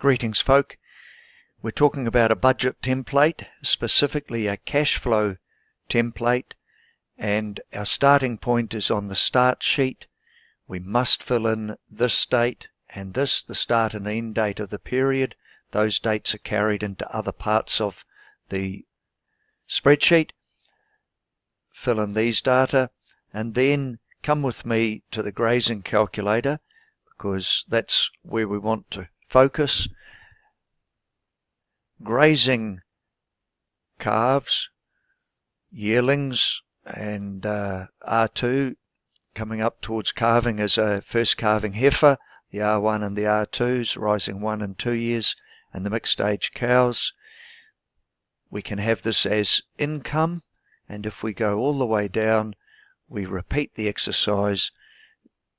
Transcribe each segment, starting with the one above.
Greetings, folk. We're talking about a budget template, specifically a cash flow template, and our starting point is on the start sheet. We must fill in this date and this, the start and end date of the period. Those dates are carried into other parts of the spreadsheet. Fill in these data and then come with me to the grazing calculator, because that's where we want to focus. Grazing calves, yearlings, and R2 coming up towards calving as a first calving heifer, the R1 and the R2s rising 1 and 2 years, and the mixed age cows. We can have this as income, and if we go all the way down, we repeat the exercise,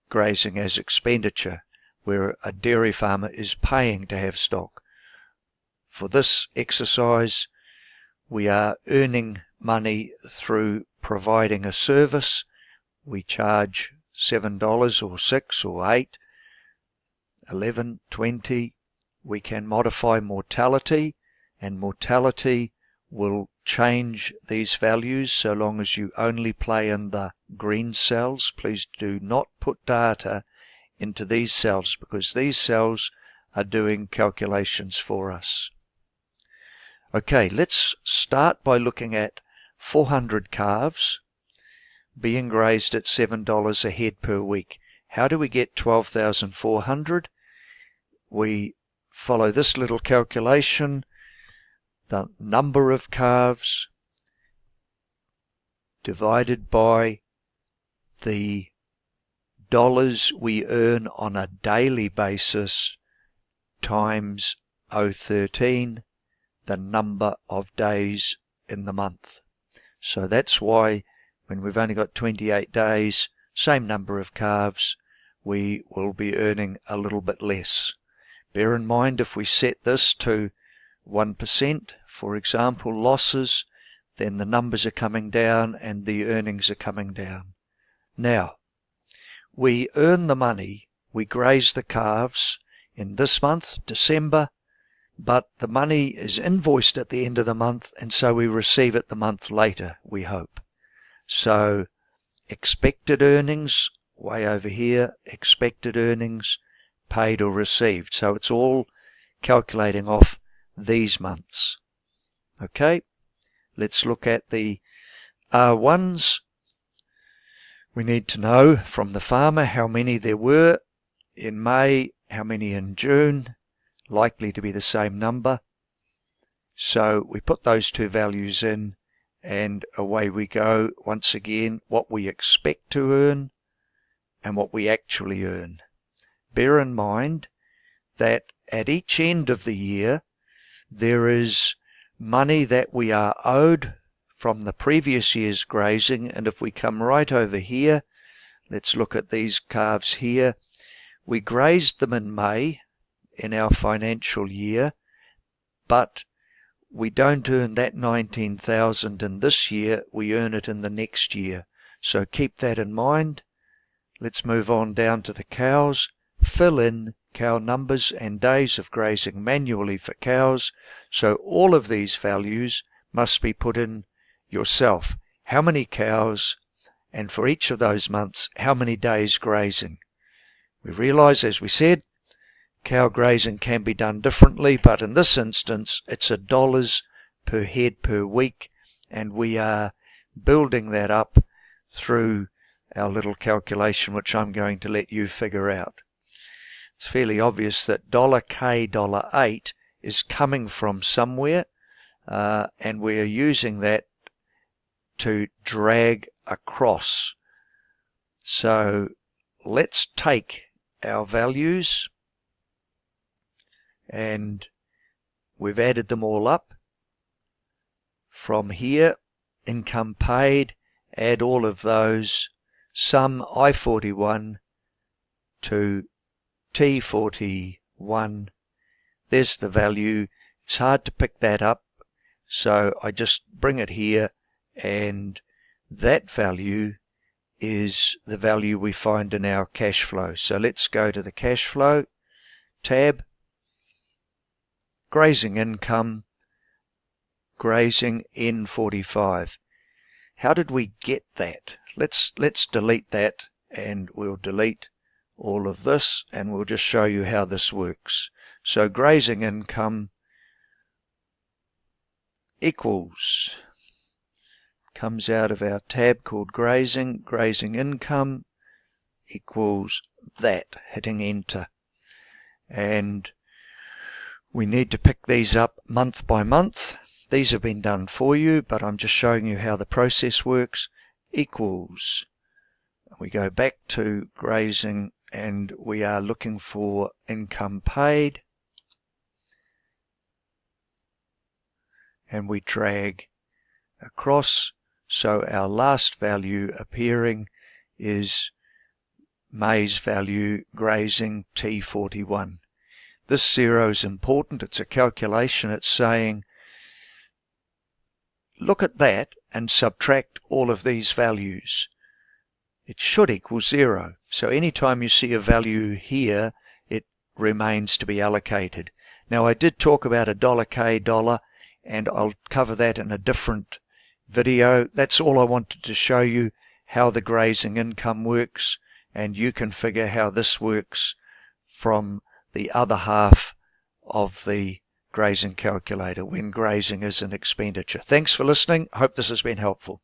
grazing as expenditure, where a dairy farmer is paying to have stock. For this exercise, we are earning money through providing a service. We charge $7 or $6 or $8, $11, $20. We can modify mortality, and mortality will change these values so long as you only play in the green cells. Please do not put data into these cells, because these cells are doing calculations for us. Okay, let's start by looking at 400 calves being grazed at $7 a head per week. How do we get 12,400? We follow this little calculation. The number of calves divided by the dollars we earn on a daily basis times 0.13, the number of days in the month. So that's why when we've only got 28 days, same number of calves, we will be earning a little bit less. Bear in mind, if we set this to 1%, for example, losses, then the numbers are coming down and the earnings are coming down. Now, we earn the money, we graze the calves in this month, December, but the money is invoiced at the end of the month, and so we receive it the month later, we hope. So expected earnings, way over here, expected earnings, paid or received. So it's all calculating off these months. Okay, let's look at the R1s. We need to know from the farmer how many there were in May, how many in June, likely to be the same number. So we put those two values in and away we go. Once again, what we expect to earn and what we actually earn. Bear in mind that at each end of the year there is money that we are owed from the previous year's grazing, and if we come right over here, let's look at these calves here. We grazed them in May in our financial year, but we don't earn that 19,000 in this year, we earn it in the next year. So keep that in mind. Let's move on down to the cows. Fill in cow numbers and days of grazing manually for cows. So all of these values must be put in yourself. How many cows, and for each of those months, how many days grazing? We realize, as we said, cow grazing can be done differently, but in this instance it's $1 per head per week, and we are building that up through our little calculation, which I'm going to let you figure out. It's fairly obvious that $K, $8 is coming from somewhere, and we are using that to drag across. So let's take our values, and we've added them all up. From here, income paid, add all of those, sum I41 to T41. There's the value. It's hard to pick that up, so I just bring it here, and that value is the value we find in our cash flow. So let's go to the cash flow tab. grazing income, grazing N45. How did we get that? Let's delete that, and we'll delete all of this, and we'll just show you how this works. So grazing income equals, comes out of our tab called grazing income equals that, hitting enter. And we need to pick these up month by month. These have been done for you, but I'm just showing you how the process works. Equals, we go back to grazing and we are looking for income paid, and we drag across, so our last value appearing is May's value, grazing T41. This 0 is important. It's a calculation. It's saying, look at that and subtract all of these values. It should equal 0. So anytime you see a value here, it remains to be allocated. Now, I did talk about $1K, and I'll cover that in a different video. That's all I wanted to show you, how the grazing income works, and you can figure how this works from the other half of the grazing calculator when grazing is an expenditure. Thanks for listening. I hope this has been helpful.